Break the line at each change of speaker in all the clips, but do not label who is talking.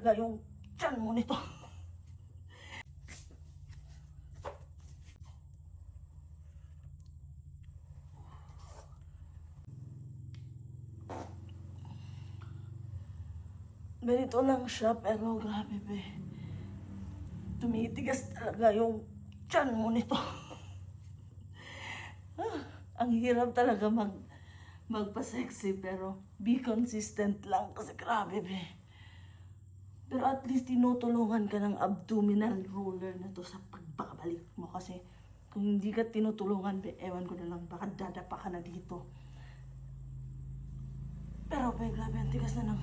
talaga yung tiyan mo nito. Ganito lang siya, pero grabe be. Tumitigas talaga yung tiyan mo nito. Ang hirap talaga magpa-sexy, pero be consistent lang kasi grabe be. Pero at least tinutulungan ka ng abdominal roller na to sa pagbabalik mo, kasi kung hindi ka tinutulungan be, ewan ko na lang, baka dadapa ka na dito. Pero be, grabe, ang tigas na ng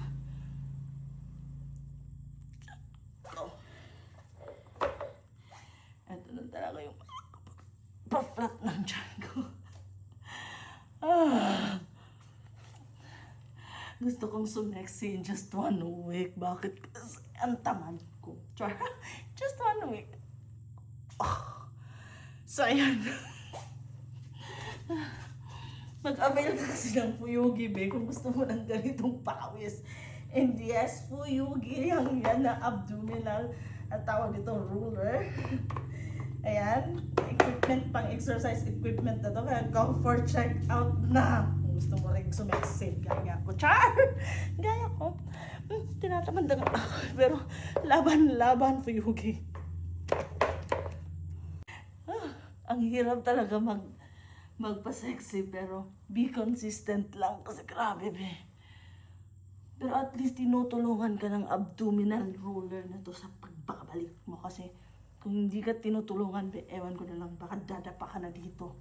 eto na talaga yung pa-flat ng tiyan ko. Gusto kong sumexy in just 1 week. Bakit? Kasi ang tamad ko. Just 1 week. So, ayan. Mag-avail ka kasi ng Fuyugi, be, kung gusto mo ng ganitong pawis. And yes, Fuyugi, yan na abdominal. At tawag dito, ruler. Ayan, equipment, pang exercise equipment na to. Kaya go for check out na. Kung gusto mo rin sumexy, gaya ko. Char! Gaya ko. Tinatamad na ako. Pero laban Fuyugi. Ang hirap talaga magpa-sexy, pero be consistent lang kasi grabe be. Pero at least tinutulungan ka ng abdominal roller na to sa pagbabalik mo, kasi kung hindi ka tinutulungan be, ewan ko na lang, baka dadapa ka na dito.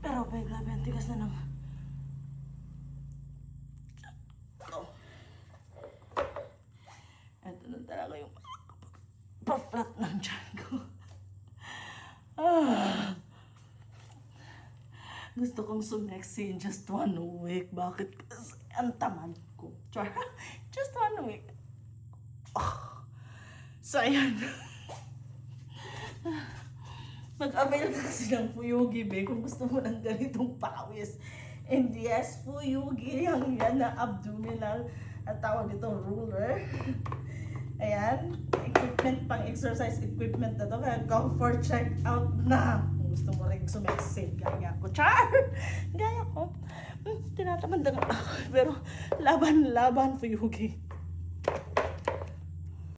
Pero be, grabe, ang tigas na ng eto na talaga yung pa-flat ng tiyan ko. Gusto kong sumexy in just 1 week. Bakit? Kasi ang tamad ko. Just 1 week. So, ayan. Mag-avail ka kasi ng Fuyugi, be, kung gusto mo ng ganitong pawis. And yes, Fuyugi, yan na abdominal. At tawag dito, ruler. Ayan, equipment, pang exercise equipment na to. Kaya go for check out na. Kung gusto mo rin sumexy, gaya ko. Char! Gaya ko. Tinatamad na ako. Pero laban Fuyugi.